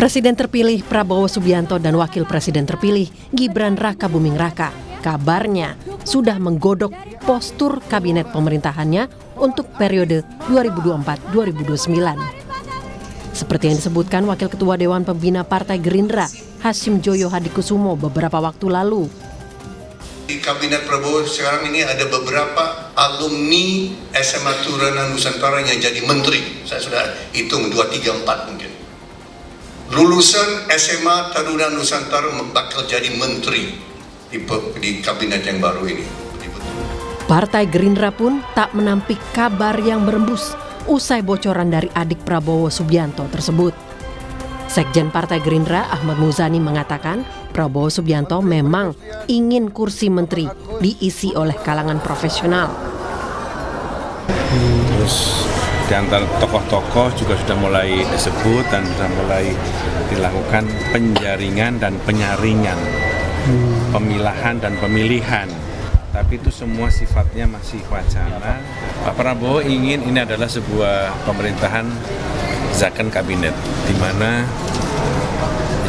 Presiden terpilih Prabowo Subianto dan Wakil Presiden terpilih Gibran Rakabuming Raka kabarnya sudah menggodok postur kabinet pemerintahannya untuk periode 2024-2029. Seperti yang disebutkan Wakil Ketua Dewan Pembina Partai Gerindra, Hasyim Joyo Hadikusumo beberapa waktu lalu. Di Kabinet Prabowo sekarang ini ada beberapa alumni SMA Taruna Nusantara yang jadi menteri. Saya sudah hitung 2, 3, 4 mungkin. Lulusan SMA Taruna Nusantara bakal jadi menteri di kabinet yang baru ini. Partai Gerindra pun tak menampik kabar yang berembus usai bocoran dari adik Prabowo Subianto tersebut. Sekjen Partai Gerindra Ahmad Muzani mengatakan Prabowo Subianto memang ingin kursi menteri diisi oleh kalangan profesional. Terus di antara tokoh-tokoh juga sudah mulai disebut dan sudah mulai dilakukan penjaringan dan penyaringan, pemilahan dan pemilihan. Tapi itu semua sifatnya masih wacana. Pak Prabowo ingin ini adalah sebuah pemerintahan zakon kabinet, di mana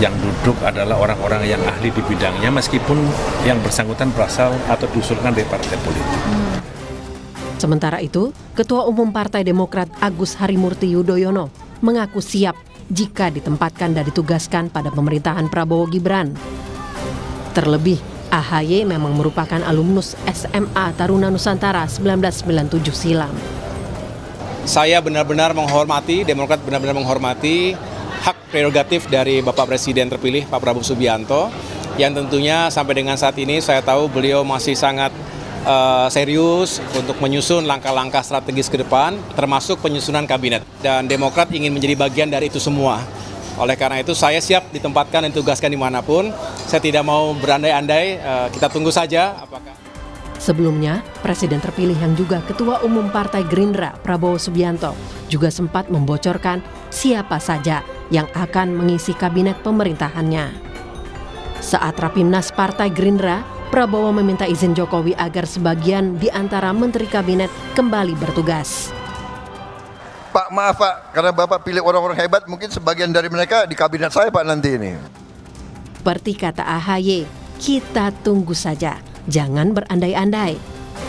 yang duduk adalah orang-orang yang ahli di bidangnya, meskipun yang bersangkutan berasal atau diusulkan dari partai politik. Sementara itu, Ketua Umum Partai Demokrat Agus Harimurti Yudhoyono mengaku siap jika ditempatkan dan ditugaskan pada pemerintahan Prabowo Gibran. Terlebih, AHY memang merupakan alumnus SMA Taruna Nusantara 1997 silam. Saya benar-benar menghormati, Demokrat benar-benar menghormati hak prerogatif dari Bapak Presiden terpilih Pak Prabowo Subianto, yang tentunya sampai dengan saat ini saya tahu beliau masih sangat serius untuk menyusun langkah-langkah strategis ke depan, termasuk penyusunan kabinet. Dan Demokrat ingin menjadi bagian dari itu semua. Oleh karena itu saya siap ditempatkan dan ditugaskan dimanapun. Saya tidak mau berandai-andai, kita tunggu saja apakah. Sebelumnya, Presiden terpilih yang juga Ketua Umum Partai Gerindra Prabowo Subianto juga sempat membocorkan siapa saja yang akan mengisi kabinet pemerintahannya. Saat Rapimnas Partai Gerindra, Prabowo meminta izin Jokowi agar sebagian di antara menteri kabinet kembali bertugas. Pak, maaf Pak, karena Bapak pilih orang-orang hebat, mungkin sebagian dari mereka di kabinet saya Pak nanti ini. Seperti kata AHY, kita tunggu saja, jangan berandai-andai.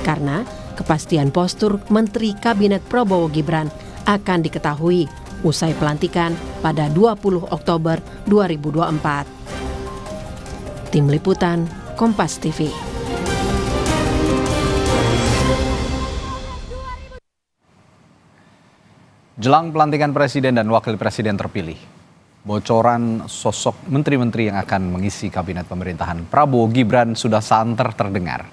Karena kepastian postur Menteri Kabinet Prabowo Gibran akan diketahui usai pelantikan pada 20 Oktober 2024. Tim Liputan, Kompas TV. Jelang pelantikan Presiden dan Wakil Presiden terpilih, bocoran sosok menteri-menteri yang akan mengisi kabinet pemerintahan Prabowo Gibran sudah santer terdengar.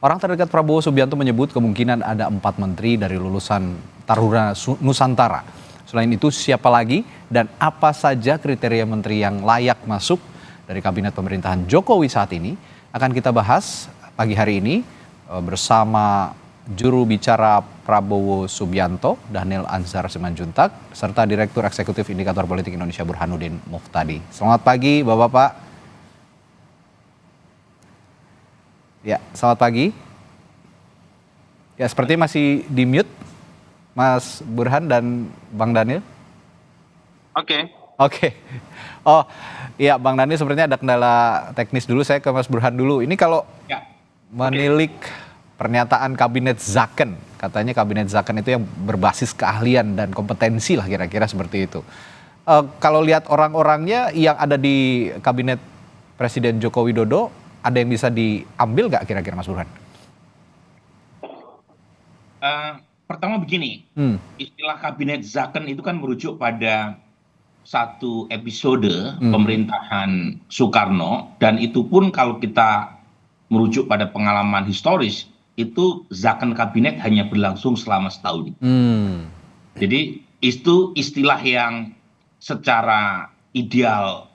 Orang terdekat Prabowo Subianto menyebut kemungkinan ada 4 menteri dari lulusan Taruna Nusantara. Selain itu, siapa lagi dan apa saja kriteria menteri yang layak masuk dari kabinet pemerintahan Jokowi saat ini akan kita bahas pagi hari ini bersama juru bicara Prabowo Subianto, Daniel Anzar Simanjuntak, serta Direktur Eksekutif Indikator Politik Indonesia Burhanuddin Muhtadi. Selamat pagi, Bapak-Bapak. Ya, selamat pagi. Ya, seperti masih di mute, Mas Burhan dan Bang Daniel. Oke. Oh, iya Bang Daniel sepertinya ada kendala teknis dulu. Saya ke Mas Burhan dulu. Ini kalau menilik pernyataan kabinet zakon, katanya kabinet zakon itu yang berbasis keahlian dan kompetensi lah kira-kira seperti itu. Kalau lihat orang-orangnya yang ada di kabinet Presiden Joko Widodo, ada yang bisa diambil nggak kira-kira Mas Burhan? Pertama begini, istilah kabinet zakon itu kan merujuk pada satu episode pemerintahan Soekarno, dan itu pun kalau kita merujuk pada pengalaman historis, itu zakon kabinet hanya berlangsung selama setahun. Jadi itu istilah yang secara ideal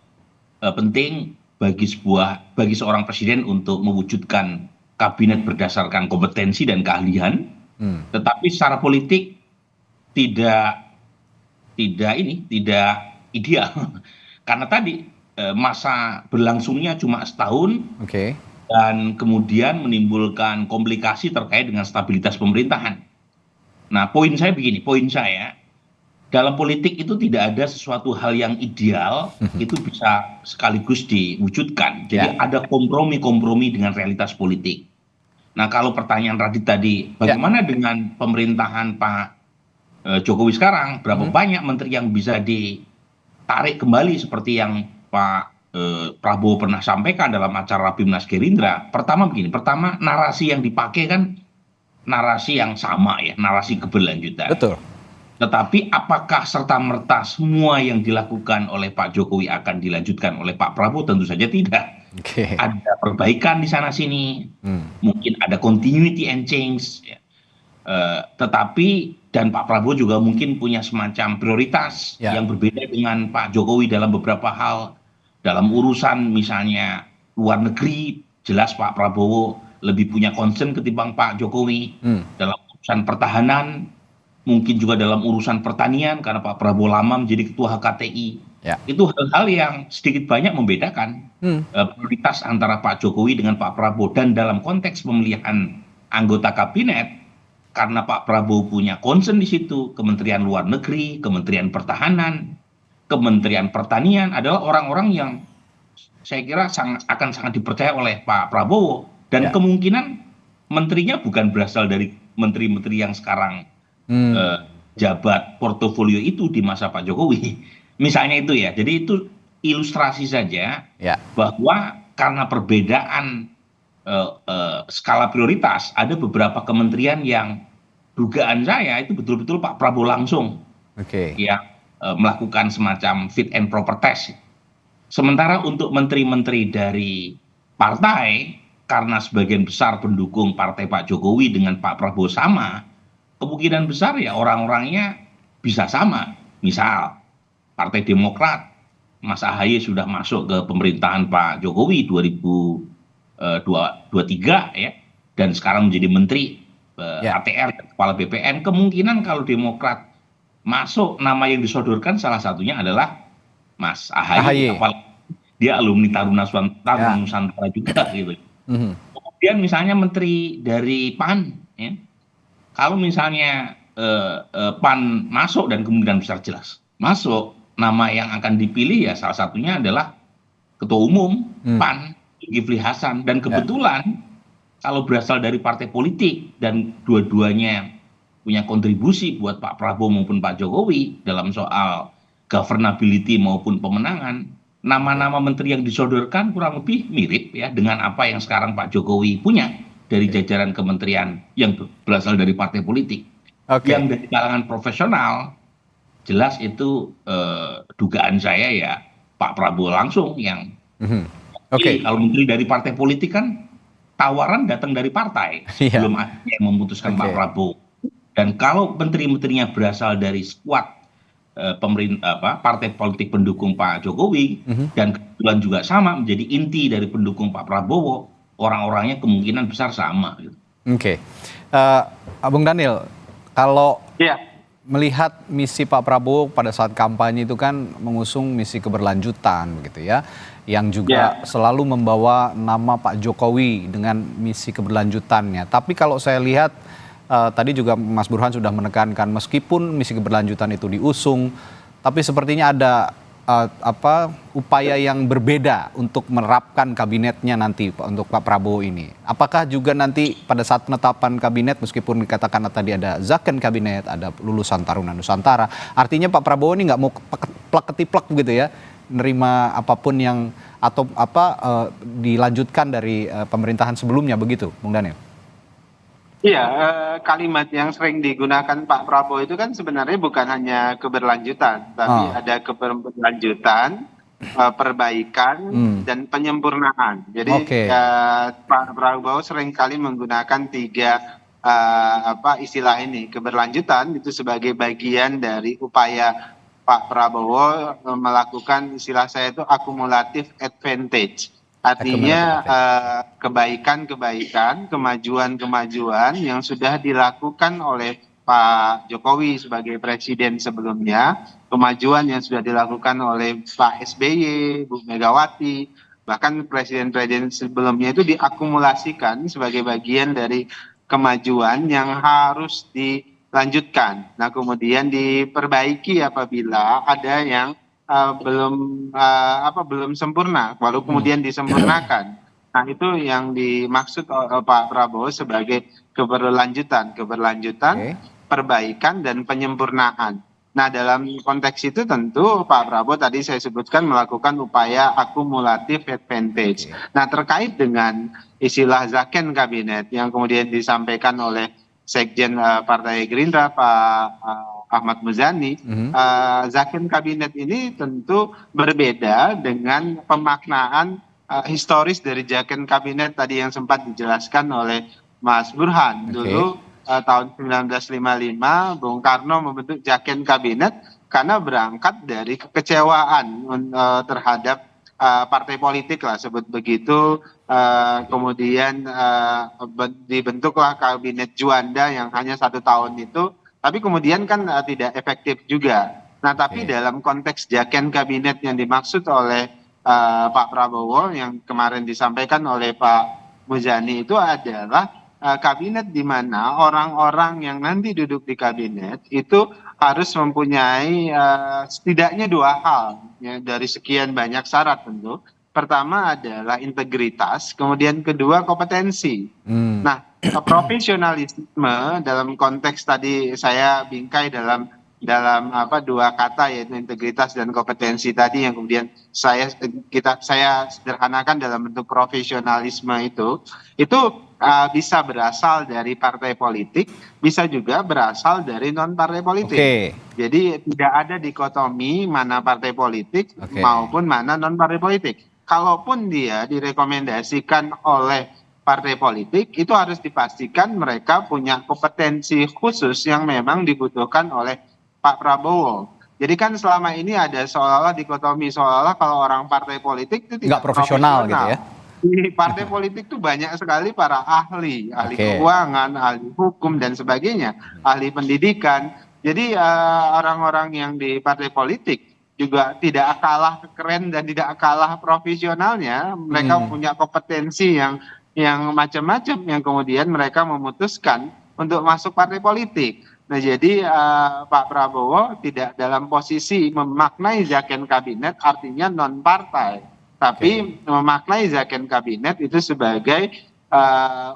penting bagi seorang presiden untuk mewujudkan kabinet berdasarkan kompetensi dan keahlian, tetapi secara politik tidak ideal karena tadi masa berlangsungnya cuma setahun. Dan kemudian menimbulkan komplikasi terkait dengan stabilitas pemerintahan. Nah, poin saya dalam politik itu tidak ada sesuatu hal yang ideal itu bisa sekaligus diwujudkan. Jadi ada kompromi-kompromi dengan realitas politik. Nah, kalau pertanyaan Radit tadi, bagaimana dengan pemerintahan Pak Jokowi sekarang? Berapa banyak menteri yang bisa ditarik kembali seperti yang Pak Prabowo pernah sampaikan dalam acara Rapimnas Gerindra? Pertama begini, narasi yang dipakai kan narasi yang sama ya, narasi keberlanjutan. Betul. Tetapi apakah serta-merta semua yang dilakukan oleh Pak Jokowi akan dilanjutkan oleh Pak Prabowo? Tentu saja tidak. Ada perbaikan di sana-sini, mungkin ada continuity and change. Ya. Tetapi, dan Pak Prabowo juga mungkin punya semacam prioritas yang berbeda dengan Pak Jokowi dalam beberapa hal. Dalam urusan misalnya luar negeri, jelas Pak Prabowo lebih punya concern ketimbang Pak Jokowi. Dalam urusan pertahanan, mungkin juga dalam urusan pertanian, karena Pak Prabowo lama menjadi ketua HKTI. Itu hal-hal yang sedikit banyak membedakan prioritas antara Pak Jokowi dengan Pak Prabowo. Dan dalam konteks pemilihan anggota kabinet, karena Pak Prabowo punya concern di situ, Kementerian Luar Negeri, Kementerian Pertahanan, Kementerian Pertanian adalah orang-orang yang saya kira akan sangat dipercaya oleh Pak Prabowo. Dan kemungkinan menterinya bukan berasal dari menteri-menteri yang sekarang jabat portofolio itu di masa Pak Jokowi. Misalnya itu ya. Jadi itu ilustrasi saja bahwa karena perbedaan skala prioritas, ada beberapa kementerian yang dugaan saya itu betul-betul Pak Prabowo langsung yang melakukan semacam fit and proper test. Sementara untuk menteri-menteri dari partai, karena sebagian besar pendukung partai Pak Jokowi dengan Pak Prabowo sama, kemungkinan besar ya orang-orangnya bisa sama. Misal Partai Demokrat, Mas AHY sudah masuk ke pemerintahan Pak Jokowi 2023 ya, dan sekarang menjadi menteri ATR, kepala BPN. Kemungkinan kalau Demokrat masuk, nama yang disodorkan salah satunya adalah Mas AHY. Dia alumni Taruna Nusantara juga gitu. Kemudian misalnya menteri dari PAN, ya, kalau misalnya PAN masuk dan kemungkinan besar jelas masuk, nama yang akan dipilih ya salah satunya adalah Ketua Umum PAN, Zulkifli Hasan. Dan kebetulan kalau berasal dari partai politik dan dua-duanya punya kontribusi buat Pak Prabowo maupun Pak Jokowi dalam soal governability maupun pemenangan, nama-nama menteri yang disodorkan kurang lebih mirip ya dengan apa yang sekarang Pak Jokowi punya dari jajaran kementerian yang berasal dari partai politik. Yang dari kalangan profesional, jelas itu dugaan saya ya Pak Prabowo langsung yang kalau menteri dari partai politik kan tawaran datang dari partai, belum ada yang memutuskan Pak Prabowo. Dan kalau menteri-menterinya berasal dari skuad partai politik pendukung Pak Jokowi, dan kebetulan juga sama menjadi inti dari pendukung Pak Prabowo, orang-orangnya kemungkinan besar sama. Gitu. Bung Daniel, kalau melihat misi Pak Prabowo pada saat kampanye itu kan mengusung misi keberlanjutan begitu ya, yang juga selalu membawa nama Pak Jokowi dengan misi keberlanjutannya. Tapi kalau saya lihat tadi juga Mas Burhan sudah menekankan meskipun misi keberlanjutan itu diusung, tapi sepertinya ada upaya yang berbeda untuk menerapkan kabinetnya nanti untuk Pak Prabowo ini. Apakah juga nanti pada saat penetapan kabinet, meskipun dikatakan tadi ada zakon kabinet, ada lulusan Taruna Nusantara, artinya Pak Prabowo ini nggak mau plek-ketiplek gitu ya, nerima apapun yang atau dilanjutkan dari pemerintahan sebelumnya begitu, Bung Daniel? Iya, kalimat yang sering digunakan Pak Prabowo itu kan sebenarnya bukan hanya keberlanjutan, tapi ada keberlanjutan, perbaikan, dan penyempurnaan. Jadi Pak Prabowo seringkali menggunakan tiga istilah ini. Keberlanjutan itu sebagai bagian dari upaya Pak Prabowo melakukan istilah saya itu akumulatif advantage. Artinya kebaikan-kebaikan, kemajuan-kemajuan yang sudah dilakukan oleh Pak Jokowi sebagai presiden sebelumnya, kemajuan yang sudah dilakukan oleh Pak SBY, Bu Megawati, bahkan presiden-presiden sebelumnya itu diakumulasikan sebagai bagian dari kemajuan yang harus lanjutkan. Nah, kemudian diperbaiki apabila ada yang belum sempurna, baru kemudian disempurnakan. Nah, itu yang dimaksud oleh Pak Prabowo sebagai keberlanjutan, perbaikan dan penyempurnaan. Nah, dalam konteks itu tentu Pak Prabowo tadi saya sebutkan melakukan upaya akumulatif advantage. Nah, terkait dengan istilah zaken kabinet yang kemudian disampaikan oleh Sekjen Partai Gerindra Pak Ahmad Muzani, zaken kabinet ini tentu berbeda dengan pemaknaan historis dari zaken kabinet tadi yang sempat dijelaskan oleh Mas Burhan. Dulu tahun 1955 Bung Karno membentuk zaken kabinet karena berangkat dari kekecewaan terhadap partai politik lah sebut begitu, kemudian dibentuklah kabinet Juanda yang hanya 1 tahun itu, tapi kemudian kan tidak efektif juga. Nah, tapi dalam konteks zaken kabinet yang dimaksud oleh Pak Prabowo yang kemarin disampaikan oleh Pak Muzani itu adalah kabinet di mana orang-orang yang nanti duduk di kabinet itu harus mempunyai setidaknya 2 hal ya, dari sekian banyak syarat tentu. Pertama adalah integritas, kemudian kedua kompetensi. Nah, profesionalisme dalam konteks tadi saya bingkai dalam 2 kata yaitu integritas dan kompetensi tadi yang kemudian saya sederhanakan dalam bentuk profesionalisme itu bisa berasal dari partai politik, bisa juga berasal dari non partai politik. Jadi tidak ada dikotomi mana partai politik maupun mana non partai politik. Kalaupun dia direkomendasikan oleh partai politik, itu harus dipastikan mereka punya kompetensi khusus yang memang dibutuhkan oleh Pak Prabowo. Jadi kan selama ini ada seolah-olah dikotomi, seolah-olah kalau orang partai politik itu tidak profesional gitu ya. Di partai politik itu banyak sekali para ahli keuangan, ahli hukum dan sebagainya, ahli pendidikan. Jadi orang-orang yang di partai politik juga tidak kalah keren dan tidak kalah profesionalnya. Mereka punya kompetensi yang macam-macam yang kemudian mereka memutuskan untuk masuk partai politik. Nah, jadi Pak Prabowo tidak dalam posisi memaknai zaken kabinet artinya non partai. Tapi memaknai zaken kabinet itu sebagai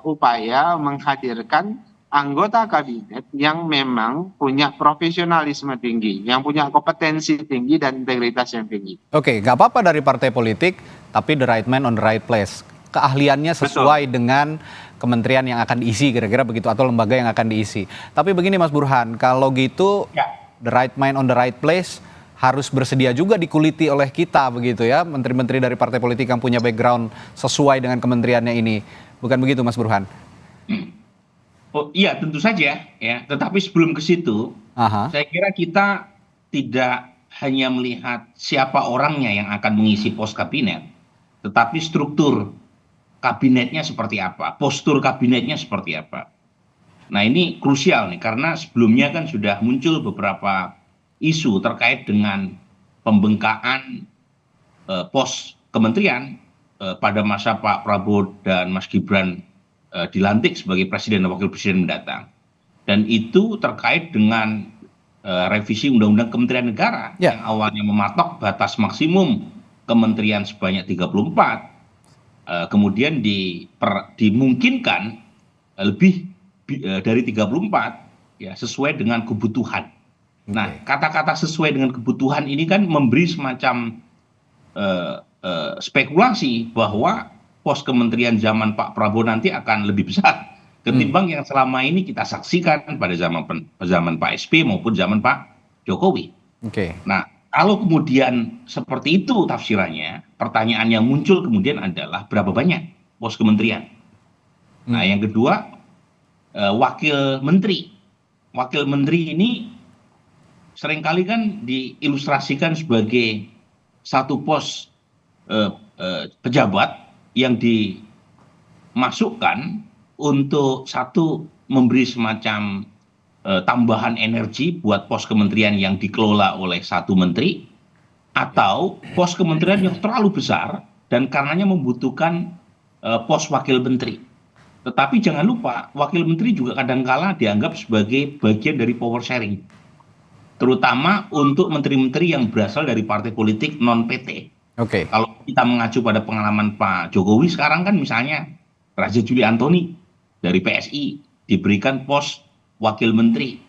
upaya menghadirkan anggota kabinet yang memang punya profesionalisme tinggi, yang punya kompetensi tinggi dan integritas yang tinggi. Nggak apa-apa dari partai politik, tapi the right man on the right place. Keahliannya sesuai dengan kementerian yang akan diisi, kira-kira begitu, atau lembaga yang akan diisi. Tapi begini Mas Burhan, kalau gitu the right man on the right place harus bersedia juga dikuliti oleh kita begitu ya, menteri-menteri dari partai politik yang punya background sesuai dengan kementeriannya ini. Bukan begitu Mas Burhan? Oh iya, tentu saja ya. Tetapi sebelum ke situ, saya kira kita tidak hanya melihat siapa orangnya yang akan mengisi pos kabinet, tetapi struktur kabinetnya seperti apa, postur kabinetnya seperti apa. Nah, ini krusial nih karena sebelumnya kan sudah muncul beberapa isu terkait dengan pembengkakan pos kementerian pada masa Pak Prabowo dan Mas Gibran dilantik sebagai presiden dan wakil presiden mendatang. Dan itu terkait dengan revisi Undang-Undang Kementerian Negara yang awalnya mematok batas maksimum kementerian sebanyak 34, kemudian dimungkinkan lebih dari 34 ya, sesuai dengan kebutuhan. Nah, kata-kata sesuai dengan kebutuhan ini kan memberi semacam spekulasi bahwa pos kementerian zaman Pak Prabowo nanti akan lebih besar ketimbang yang selama ini kita saksikan pada zaman Pak SB maupun zaman Pak Jokowi. Nah, kalau kemudian seperti itu tafsirannya, pertanyaan yang muncul kemudian adalah berapa banyak pos kementerian. Nah, yang kedua, wakil menteri. Wakil menteri ini seringkali kan diilustrasikan sebagai satu pos pejabat yang dimasukkan untuk satu memberi semacam tambahan energi buat pos kementerian yang dikelola oleh satu menteri, atau pos kementerian yang terlalu besar dan karenanya membutuhkan pos wakil menteri. Tetapi jangan lupa, wakil menteri juga kadangkala dianggap sebagai bagian dari power sharing. Terutama untuk menteri-menteri yang berasal dari partai politik non-PT. Oke. Kalau kita mengacu pada pengalaman Pak Jokowi sekarang kan misalnya Raja Juli Antoni dari PSI diberikan pos wakil menteri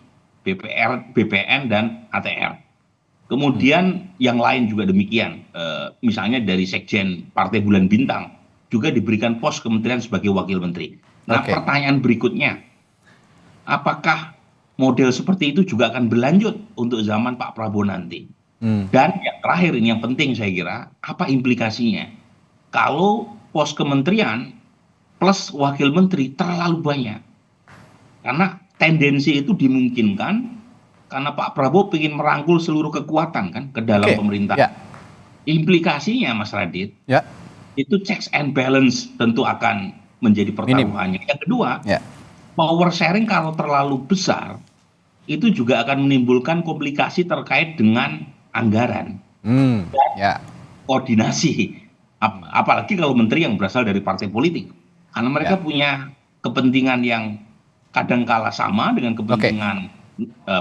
BPR, BPN, dan ATR. Kemudian yang lain juga demikian. Misalnya dari Sekjen Partai Bulan Bintang juga diberikan pos kementerian sebagai wakil menteri. Nah, pertanyaan berikutnya, apakah model seperti itu juga akan berlanjut untuk zaman Pak Prabowo nanti? Dan yang terakhir ini yang penting saya kira, apa implikasinya? Kalau pos kementerian plus wakil menteri terlalu banyak. Karena tendensi itu dimungkinkan karena Pak Prabowo ingin merangkul seluruh kekuatan kan ke dalam pemerintahan. Implikasinya Mas Radit, itu checks and balance tentu akan menjadi pertaruhannya. Yang kedua, power sharing kalau terlalu besar itu juga akan menimbulkan komplikasi terkait dengan anggaran dan koordinasi. Apalagi kalau menteri yang berasal dari partai politik, karena mereka punya kepentingan yang kadangkala sama dengan kepentingan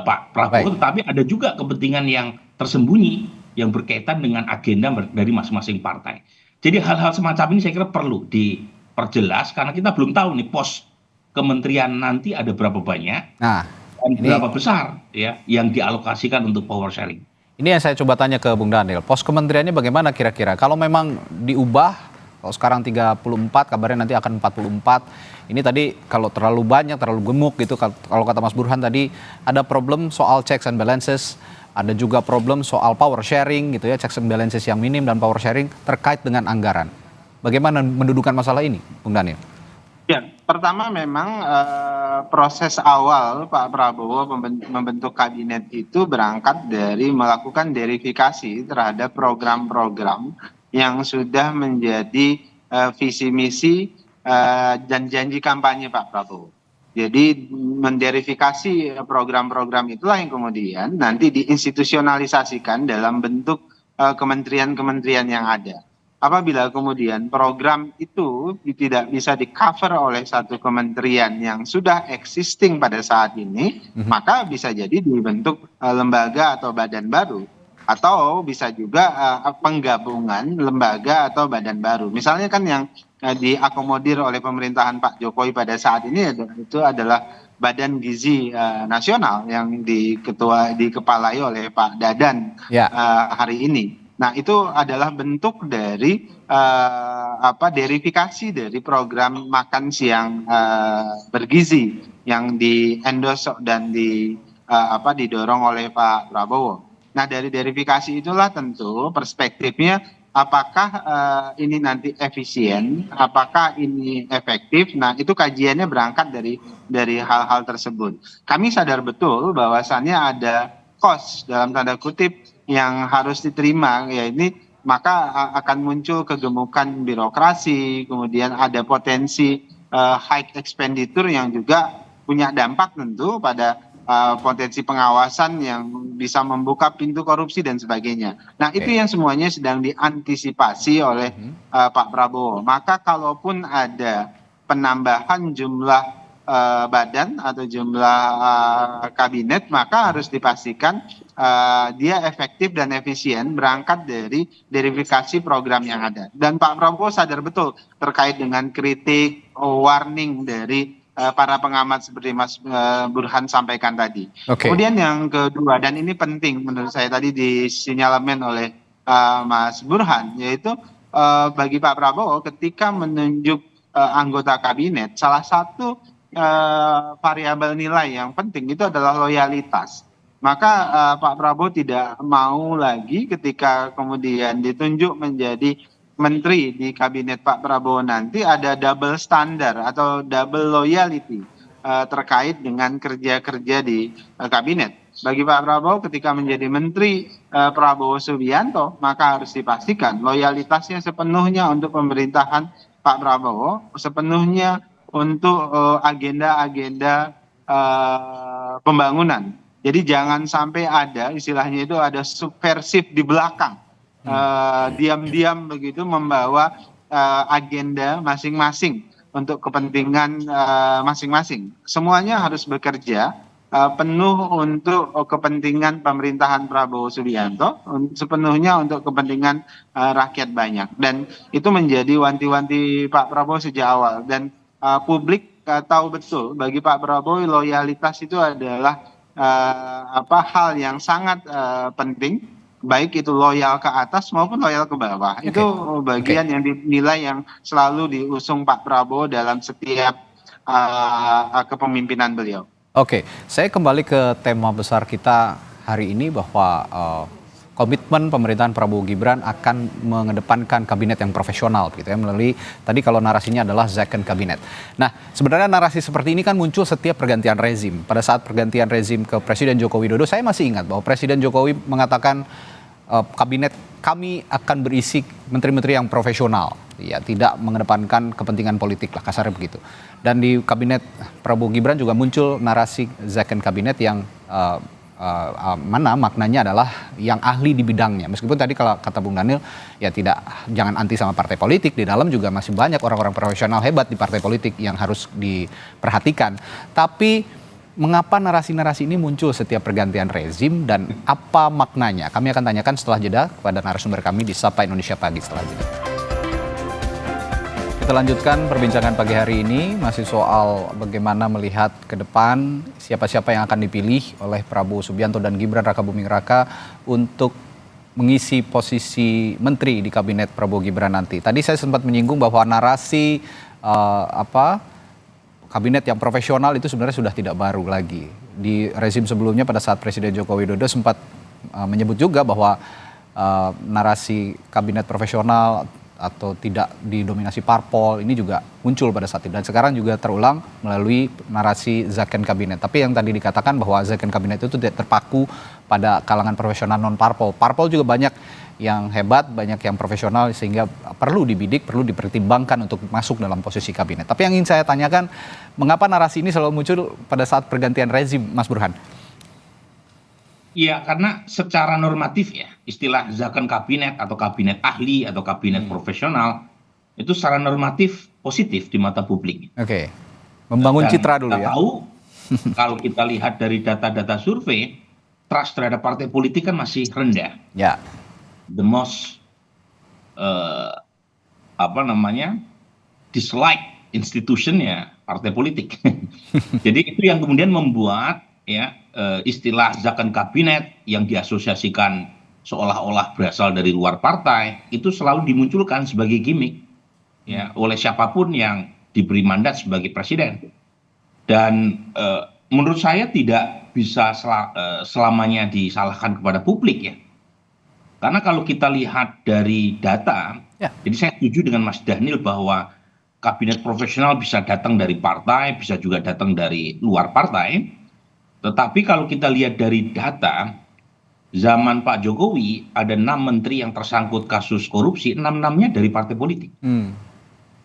Pak Prabowo, tetapi ada juga kepentingan yang tersembunyi yang berkaitan dengan agenda dari masing-masing partai. Jadi hal-hal semacam ini saya kira perlu diperjelas karena kita belum tahu nih pos kementerian nanti ada berapa banyak dan berapa besar ya yang dialokasikan untuk power sharing. Ini yang saya coba tanya ke Bung Daniel, pos kementeriannya bagaimana kira-kira? Kalau memang diubah, kalau sekarang 34, kabarnya nanti akan 44. Ini tadi kalau terlalu banyak, terlalu gemuk gitu, kalau kata Mas Burhan tadi ada problem soal checks and balances, ada juga problem soal power sharing gitu ya, checks and balances yang minim dan power sharing terkait dengan anggaran. Bagaimana mendudukan masalah ini, Bung Daniel? Ya, pertama memang proses awal Pak Prabowo membentuk kabinet itu berangkat dari melakukan verifikasi terhadap program-program yang sudah menjadi visi misi dan janji kampanye Pak Prabowo. Jadi menderifikasi program-program itulah yang kemudian nanti diinstitusionalisasikan dalam bentuk kementerian-kementerian yang ada. Apabila kemudian program itu tidak bisa di-cover oleh satu kementerian yang sudah existing pada saat ini, maka bisa jadi dibentuk lembaga atau badan baru. Atau bisa juga penggabungan lembaga atau badan baru. Misalnya kan yang diakomodir oleh pemerintahan Pak Jokowi pada saat ini itu adalah Badan Gizi Nasional yang dikepalai oleh Pak Dadan hari ini. Nah, itu adalah bentuk dari verifikasi dari program makan siang bergizi yang di-endorse dan didorong oleh Pak Prabowo. Nah, dari verifikasi itulah tentu perspektifnya apakah ini nanti efisien, apakah ini efektif. Nah, itu kajiannya berangkat dari hal-hal tersebut. Kami sadar betul bahwasannya ada cost dalam tanda kutip yang harus diterima, ya ini maka akan muncul kegemukan birokrasi, kemudian ada potensi high expenditure yang juga punya dampak tentu pada potensi pengawasan yang bisa membuka pintu korupsi dan sebagainya. Nah, itu yang semuanya sedang diantisipasi oleh Pak Prabowo. Maka kalaupun ada penambahan jumlah badan atau jumlah kabinet, maka harus dipastikan dia efektif dan efisien berangkat dari verifikasi program yang ada. Dan Pak Prabowo sadar betul terkait dengan kritik, warning dari para pengamat seperti Mas Burhan sampaikan tadi. Kemudian yang kedua, dan ini penting menurut saya tadi disinyalemen oleh Mas Burhan, yaitu bagi Pak Prabowo ketika menunjuk anggota kabinet, salah satu variabel nilai yang penting itu adalah loyalitas. Maka Pak Prabowo tidak mau lagi ketika kemudian ditunjuk menjadi menteri di kabinet Pak Prabowo nanti ada double standar atau double loyalty terkait dengan kerja-kerja di kabinet. Bagi Pak Prabowo ketika menjadi menteri Prabowo Subianto, maka harus dipastikan loyalitasnya sepenuhnya untuk pemerintahan Pak Prabowo, sepenuhnya untuk agenda-agenda pembangunan. Jadi jangan sampai ada istilahnya itu ada subversif di belakang, diam-diam begitu membawa agenda masing-masing untuk kepentingan masing-masing. Semuanya harus bekerja penuh untuk kepentingan pemerintahan Prabowo Subianto, sepenuhnya untuk kepentingan rakyat banyak. Dan itu menjadi wanti-wanti Pak Prabowo sejak awal. Dan publik tahu betul bagi Pak Prabowo loyalitas itu adalah hal yang sangat penting, baik itu loyal ke atas maupun loyal ke bawah. Itu bagian yang dinilai yang selalu diusung Pak Prabowo dalam setiap kepemimpinan beliau. Oke, saya kembali ke tema besar kita hari ini bahwa komitmen pemerintahan Prabowo Gibran akan mengedepankan kabinet yang profesional gitu ya, melalui tadi kalau narasinya adalah second kabinet. Nah, sebenarnya narasi seperti ini kan muncul setiap pergantian rezim. Pada saat pergantian rezim ke Presiden Joko Widodo, saya masih ingat bahwa Presiden Jokowi mengatakan kabinet kami akan berisi menteri-menteri yang profesional, ya tidak mengedepankan kepentingan politik lah, kasarnya begitu. Dan di kabinet Prabowo Gibran juga muncul narasi second kabinet yang mana maknanya adalah yang ahli di bidangnya. Meskipun tadi kalau kata Bung Daniel ya jangan anti sama partai politik, di dalam juga masih banyak orang-orang profesional hebat di partai politik yang harus diperhatikan. Tapi mengapa narasi-narasi ini muncul setiap pergantian rezim dan apa maknanya? Kami akan tanyakan setelah jeda kepada narasumber kami di Sapa Indonesia Pagi setelah jeda. Kita lanjutkan perbincangan pagi hari ini masih soal bagaimana melihat ke depan siapa-siapa yang akan dipilih oleh Prabowo Subianto dan Gibran Rakabuming Raka untuk mengisi posisi menteri di kabinet Prabowo Gibran nanti. Tadi saya sempat menyinggung bahwa narasi kabinet yang profesional itu sebenarnya sudah tidak baru lagi. Di rezim sebelumnya pada saat Presiden Joko Widodo sempat menyebut juga bahwa narasi kabinet profesional atau tidak didominasi parpol ini juga muncul pada saat itu, dan sekarang juga terulang melalui narasi second kabinet. Tapi yang tadi dikatakan bahwa second kabinet itu tidak terpaku pada kalangan profesional non parpol. Parpol juga banyak yang hebat, banyak yang profesional sehingga perlu dibidik, perlu dipertimbangkan untuk masuk dalam posisi kabinet. Tapi yang ingin saya tanyakan, mengapa narasi ini selalu muncul pada saat pergantian rezim, Mas Burhan? Iya, karena secara normatif ya, istilah second kabinet atau kabinet ahli atau kabinet profesional itu secara normatif positif di mata publik. Oke, membangun citra dulu ya. Tahu kalau kita lihat dari data-data survei, trust terhadap partai politik kan masih rendah. Ya. The most dislike institution ya partai politik. Jadi itu yang kemudian membuat ya istilah second kabinet yang diasosiasikan seolah-olah berasal dari luar partai itu selalu dimunculkan sebagai gimmick ya oleh siapapun yang diberi mandat sebagai presiden. Dan menurut saya tidak bisa selamanya disalahkan kepada publik ya. Karena kalau kita lihat dari data, jadi saya setuju dengan Mas Daniel bahwa kabinet profesional bisa datang dari partai, bisa juga datang dari luar partai. Tetapi kalau kita lihat dari data, zaman Pak Jokowi ada 6 menteri yang tersangkut kasus korupsi, 6-6-nya dari partai politik.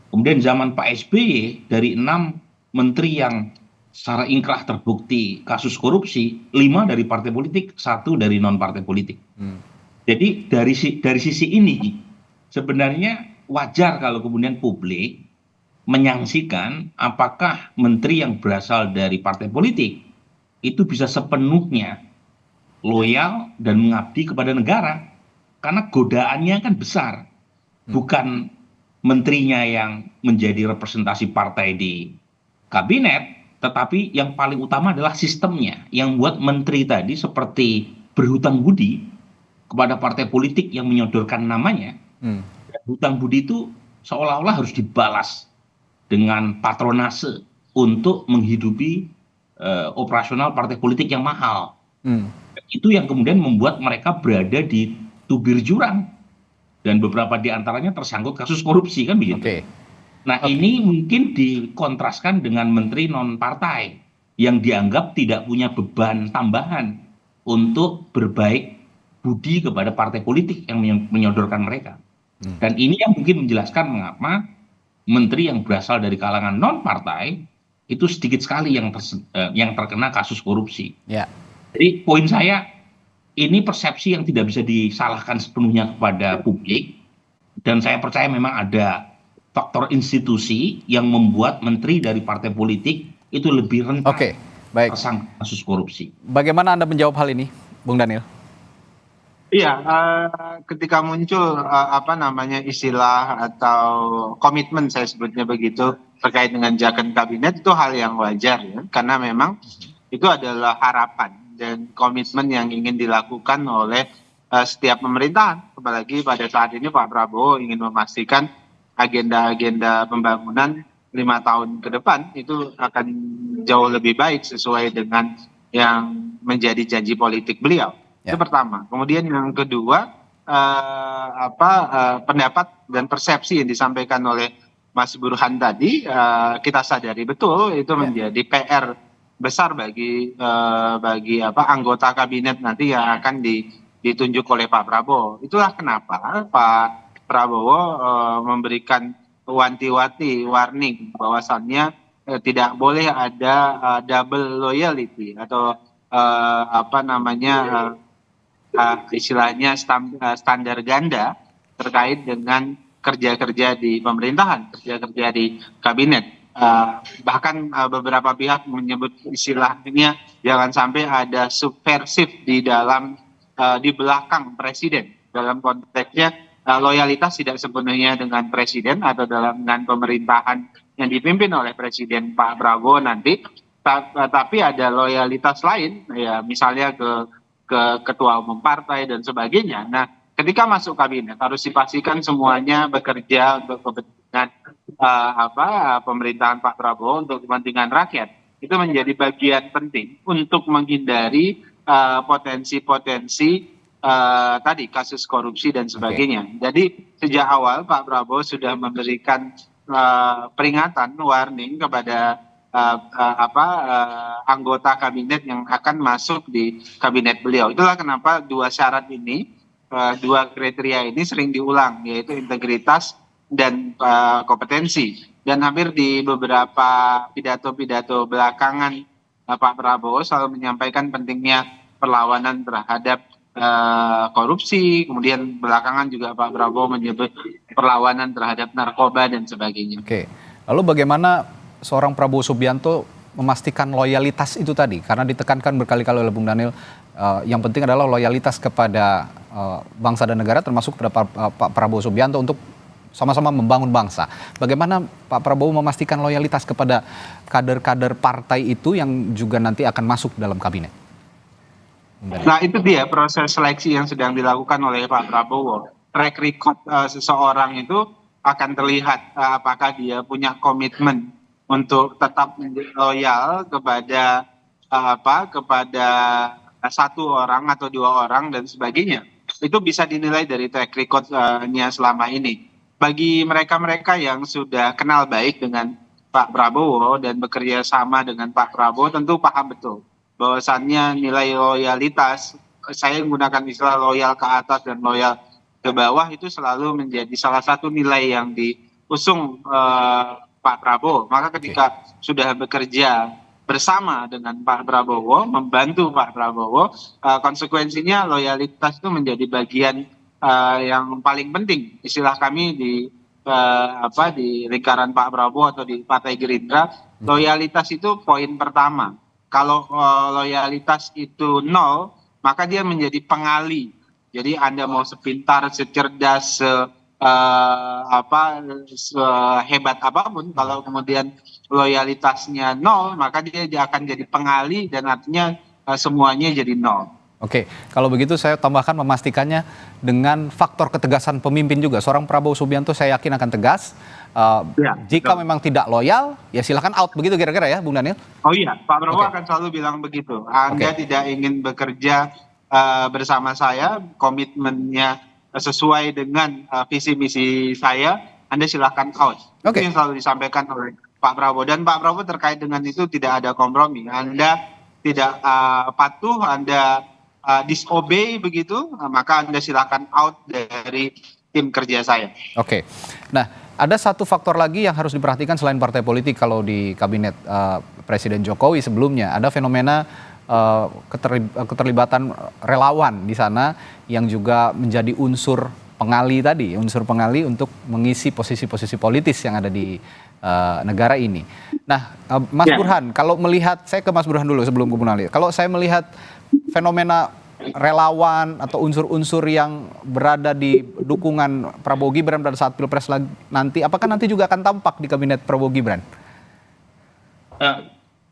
Kemudian zaman Pak SBY dari 6 menteri yang secara ingkrah terbukti kasus korupsi, 5 dari partai politik, 1 dari non partai politik. Jadi dari sisi ini sebenarnya wajar kalau kemudian publik menyaksikan apakah menteri yang berasal dari partai politik itu bisa sepenuhnya loyal dan mengabdi kepada negara. Karena godaannya kan besar. Bukan menterinya yang menjadi representasi partai di kabinet, tetapi yang paling utama adalah sistemnya yang buat menteri tadi seperti berhutang budi kepada partai politik yang menyodorkan namanya. Dan hutang budi itu seolah-olah harus dibalas dengan patronase untuk menghidupi operasional partai politik yang mahal. Itu yang kemudian membuat mereka berada di tubir jurang. Dan beberapa di antaranya tersangkut kasus korupsi kan begitu. Nah ini mungkin dikontraskan dengan menteri non partai yang dianggap tidak punya beban tambahan untuk berbaik budi kepada partai politik yang menyodorkan mereka. Dan ini yang mungkin menjelaskan mengapa menteri yang berasal dari kalangan non partai itu sedikit sekali yang terkena kasus korupsi. Jadi poin saya, ini persepsi yang tidak bisa disalahkan sepenuhnya kepada publik, dan saya percaya memang ada faktor institusi yang membuat menteri dari partai politik itu lebih rentan Oke, baik. tersangka kasus korupsi. Bagaimana Anda menjawab hal ini, Bung Daniel? Iya, ketika muncul istilah atau komitmen, saya sebutnya begitu, terkait dengan jaket kabinet, itu hal yang wajar ya, karena memang itu adalah harapan dan komitmen yang ingin dilakukan oleh setiap pemerintahan. Apalagi pada saat ini Pak Prabowo ingin memastikan agenda-agenda pembangunan 5 tahun ke depan itu akan jauh lebih baik sesuai dengan yang menjadi janji politik beliau. Itu pertama. Kemudian yang kedua, pendapat dan persepsi yang disampaikan oleh Mas Burhan tadi, kita sadari betul itu menjadi PR besar bagi anggota kabinet nanti yang akan ditunjuk oleh Pak Prabowo. Itulah kenapa Pak Prabowo memberikan wanti-wanti warning bahwasannya tidak boleh ada double loyalty atau istilahnya standar ganda terkait dengan kerja-kerja di pemerintahan, kerja-kerja di kabinet. Bahkan beberapa pihak menyebut istilahnya jangan sampai ada subversif di belakang presiden. Dalam konteksnya loyalitas tidak sepenuhnya dengan presiden atau dengan pemerintahan yang dipimpin oleh Presiden Pak Prabowo nanti, tapi ada loyalitas lain, ya misalnya ke ketua umum partai dan sebagainya. Nah, ketika masuk kabinet harus dipastikan semuanya bekerja untuk kepentingan pemerintahan Pak Prabowo, untuk kepentingan rakyat. Itu menjadi bagian penting untuk menghindari potensi-potensi tadi kasus korupsi dan sebagainya. Jadi sejak awal Pak Prabowo sudah memberikan peringatan, warning kepada anggota kabinet yang akan masuk di kabinet beliau. Itulah kenapa dua syarat ini, dua kriteria ini sering diulang, yaitu integritas dan kompetensi. Dan hampir di beberapa pidato-pidato belakangan Pak Prabowo selalu menyampaikan pentingnya perlawanan terhadap korupsi, kemudian belakangan juga Pak Prabowo menyebut perlawanan terhadap narkoba dan sebagainya. Oke, lalu bagaimana seorang Prabowo Subianto memastikan loyalitas itu tadi? Karena ditekankan berkali-kali oleh Bung Daniel, yang penting adalah loyalitas kepada bangsa dan negara, termasuk kepada Pak Prabowo Subianto untuk sama-sama membangun bangsa. Bagaimana Pak Prabowo memastikan loyalitas kepada kader-kader partai itu yang juga nanti akan masuk dalam kabinet? Nah, itu dia proses seleksi yang sedang dilakukan oleh Pak Prabowo. Track record seseorang itu akan terlihat apakah dia punya komitmen untuk tetap loyal kepada kepada satu orang atau dua orang dan sebagainya. Itu bisa dinilai dari track record-nya selama ini. Bagi mereka-mereka yang sudah kenal baik dengan Pak Prabowo dan bekerja sama dengan Pak Prabowo tentu paham betul bahwasannya nilai loyalitas, saya menggunakan istilah loyal ke atas dan loyal ke bawah, itu selalu menjadi salah satu nilai yang diusung Pak Prabowo. Maka ketika sudah bekerja bersama dengan Pak Prabowo, membantu Pak Prabowo, konsekuensinya loyalitas itu menjadi bagian yang paling penting. Istilah kami di lingkaran Pak Prabowo atau di Partai Gerindra, loyalitas itu poin pertama. Kalau loyalitas itu 0, maka dia menjadi pengali. Jadi Anda mau sepintar, secerdas, sehebat apapun, kalau kemudian loyalitasnya 0, maka dia akan jadi pengali dan artinya semuanya jadi 0. Oke, kalau begitu saya tambahkan memastikannya dengan faktor ketegasan pemimpin juga. Seorang Prabowo Subianto saya yakin akan tegas. Jika memang tidak loyal, ya silakan out, begitu kira-kira ya, Bung Daniel? Oh iya, Pak Prabowo akan selalu bilang begitu. Anda tidak ingin bekerja bersama saya, komitmennya sesuai dengan visi misi saya, Anda silakan out. Itu yang selalu disampaikan oleh Pak Prabowo. Dan Pak Prabowo terkait dengan itu tidak ada kompromi. Anda tidak patuh, Anda disobey begitu, maka Anda silakan out dari tim kerja saya. Oke. Nah, ada satu faktor lagi yang harus diperhatikan selain partai politik kalau di kabinet Presiden Jokowi sebelumnya. Ada fenomena keterlibatan relawan di sana yang juga menjadi unsur pengali tadi, unsur pengali untuk mengisi posisi-posisi politis yang ada di negara ini. Nah, Mas Burhan, kalau melihat, saya ke Mas Burhan dulu sebelum ke Bung Nali. Kalau saya melihat fenomena relawan atau unsur-unsur yang berada di dukungan Prabowo Gibran pada saat Pilpres nanti, apakah nanti juga akan tampak di kabinet Prabowo Gibran?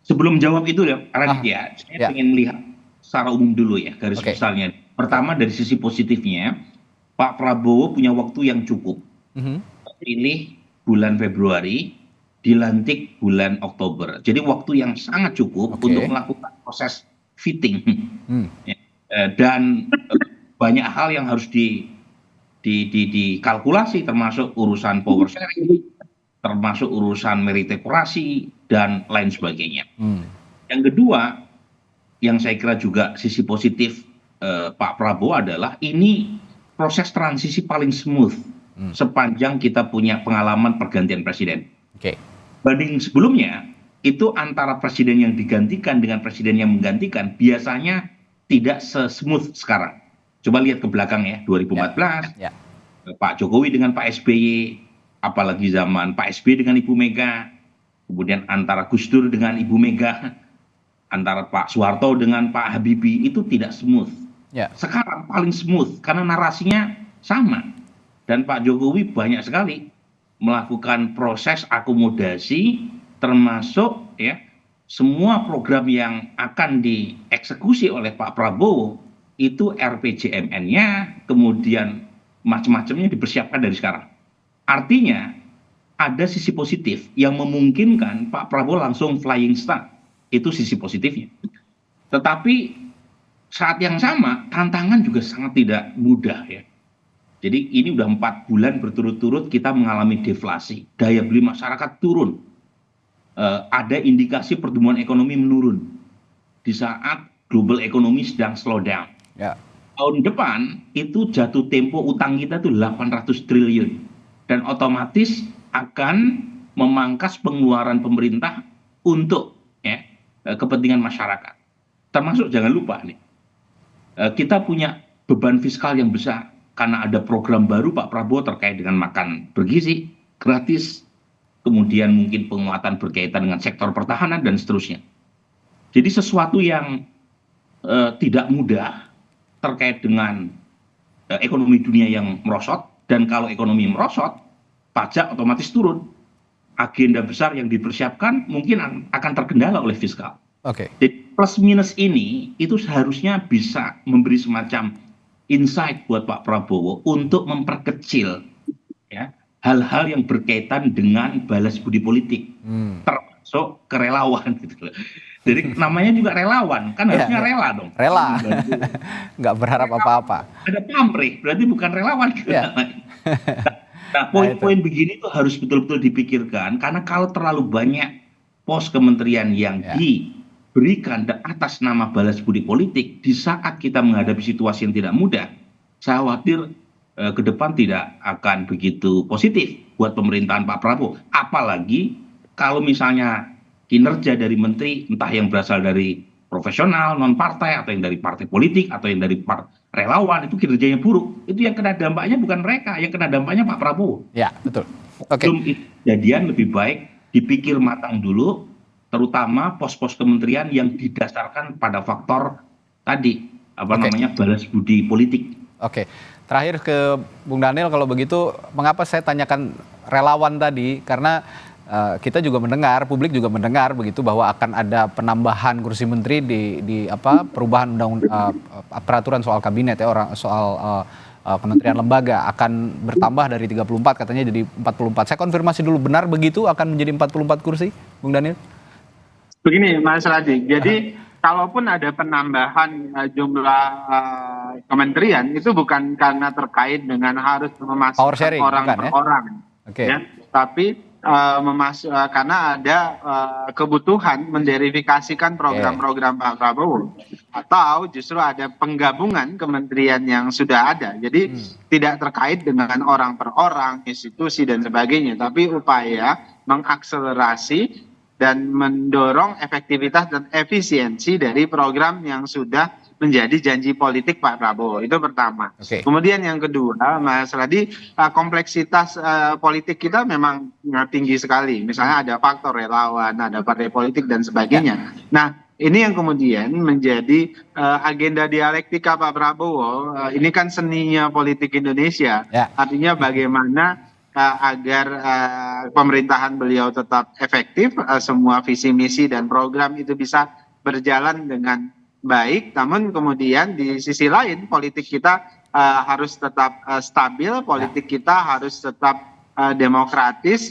Sebelum jawab itu ya, Raditya, saya ingin melihat secara umum dulu ya, garis besarnya. Pertama dari sisi positifnya, Pak Prabowo punya waktu yang cukup. Pilih bulan Februari, dilantik bulan Oktober. Jadi waktu yang sangat cukup untuk melakukan proses fitting. Dan banyak hal yang harus dikalkulasi, termasuk urusan power sharing, termasuk urusan meritokrasi, dan lain sebagainya. Yang kedua, yang saya kira juga sisi positif Pak Prabowo adalah ini proses transisi paling smooth sepanjang kita punya pengalaman pergantian presiden. Banding sebelumnya, itu antara presiden yang digantikan dengan presiden yang menggantikan biasanya tidak se-smooth sekarang. Coba lihat ke belakang ya, 2014, Pak Jokowi dengan Pak SBY, apalagi zaman Pak SBY dengan Ibu Mega, kemudian antara Gus Dur dengan Ibu Mega, antara Pak Soeharto dengan Pak Habibie, itu tidak smooth. Sekarang paling smooth karena narasinya sama. Dan Pak Jokowi banyak sekali melakukan proses akomodasi, termasuk ya semua program yang akan dieksekusi oleh Pak Prabowo itu RPJMN-nya, kemudian macam-macamnya dipersiapkan dari sekarang. Artinya ada sisi positif yang memungkinkan Pak Prabowo langsung flying start. Itu sisi positifnya. Tetapi saat yang sama tantangan juga sangat tidak mudah ya. Jadi ini udah 4 bulan berturut-turut kita mengalami deflasi, daya beli masyarakat turun, ada indikasi pertumbuhan ekonomi menurun di saat global ekonomi sedang slow down. Tahun depan itu jatuh tempo utang kita tuh 800 triliun dan otomatis akan memangkas pengeluaran pemerintah untuk kepentingan masyarakat. Termasuk jangan lupa nih, kita punya beban fiskal yang besar. Karena ada program baru Pak Prabowo terkait dengan makan bergizi, gratis, kemudian mungkin penguatan berkaitan dengan sektor pertahanan dan seterusnya. Jadi sesuatu yang tidak mudah terkait dengan ekonomi dunia yang merosot, dan kalau ekonomi merosot, pajak otomatis turun. Agenda besar yang dipersiapkan mungkin akan terkendala oleh fiskal. Jadi plus minus ini itu seharusnya bisa memberi semacam insight buat Pak Prabowo untuk memperkecil ya hal-hal yang berkaitan dengan balas budi politik, termasuk kerelawan gitu. Jadi namanya juga relawan, kan harusnya rela dong. Rela, nggak berharap apa-apa. Ada pamrih, berarti bukan relawan. Nah, poin-poin begini tuh harus betul-betul dipikirkan, karena kalau terlalu banyak pos kementerian yang diberikan atas nama balas budi politik di saat kita menghadapi situasi yang tidak mudah, saya khawatir ke depan tidak akan begitu positif buat pemerintahan Pak Prabowo. Apalagi kalau misalnya kinerja dari menteri entah yang berasal dari profesional, non partai, atau yang dari partai politik, atau yang dari relawan, itu kinerjanya buruk. Itu yang kena dampaknya bukan mereka, yang kena dampaknya Pak Prabowo. Ya, betul. Sebelum kejadian lebih baik dipikir matang dulu, terutama pos-pos kementerian yang didasarkan pada faktor tadi, namanya balas budi politik. Terakhir ke Bung Daniel, kalau begitu mengapa saya tanyakan relawan tadi, karena kita juga mendengar, publik juga mendengar begitu bahwa akan ada penambahan kursi menteri di perubahan peraturan soal kabinet ya, soal kementerian lembaga akan bertambah dari 34 katanya jadi 44. Saya konfirmasi dulu, benar begitu akan menjadi 44 kursi, Bung Daniel? Begini Mas Radi, jadi kalaupun ada penambahan jumlah kementerian itu bukan karena terkait dengan harus memasukkan orang per orang, ya, tapi karena ada kebutuhan menderifikasikan program-program Pak Prabowo, atau justru ada penggabungan kementerian yang sudah ada. Jadi tidak terkait dengan orang per orang, institusi dan sebagainya, tapi upaya mengakselerasi dan mendorong efektivitas dan efisiensi dari program yang sudah menjadi janji politik Pak Prabowo. Itu pertama. Oke. Kemudian yang kedua, Mas Radi, kompleksitas politik kita memang tinggi sekali. Misalnya ada faktor relawan, ada partai politik dan sebagainya. Nah, ini yang kemudian menjadi agenda dialektika Pak Prabowo. Ini kan seninya politik Indonesia. Artinya bagaimana agar pemerintahan beliau tetap efektif, semua visi misi dan program itu bisa berjalan dengan baik, namun kemudian di sisi lain politik kita harus tetap stabil, politik kita harus tetap demokratis,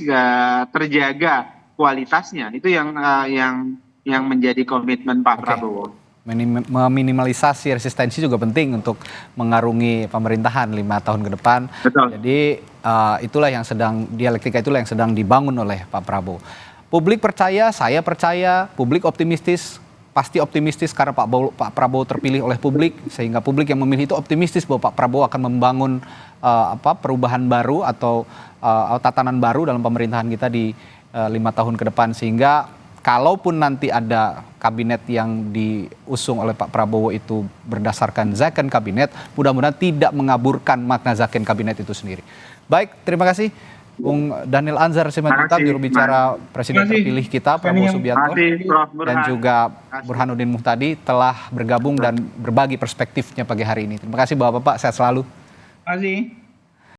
terjaga kualitasnya. Itu yang menjadi komitmen Pak Prabowo. Meminimalisasi resistensi juga penting untuk mengarungi pemerintahan 5 tahun ke depan. Betul. Jadi itulah yang dialektika itulah yang sedang dibangun oleh Pak Prabowo. Publik percaya, saya percaya, publik optimistis, pasti optimistis karena Pak Prabowo terpilih oleh publik, sehingga publik yang memilih itu optimistis bahwa Pak Prabowo akan membangun perubahan baru atau tatanan baru dalam pemerintahan kita di 5 tahun ke depan, sehingga kalaupun nanti ada kabinet yang diusung oleh Pak Prabowo itu berdasarkan zakon kabinet, mudah-mudahan tidak mengaburkan makna zakon kabinet itu sendiri. Baik, terima kasih Bung Daniel Anzar Simanjuntak, juru bicara Presiden terpilih kita Prabowo Subianto, dan juga Burhanuddin Muhtadi telah bergabung dan berbagi perspektifnya pagi hari ini. Terima kasih Bapak-Bapak, sehat selalu. Terima kasih.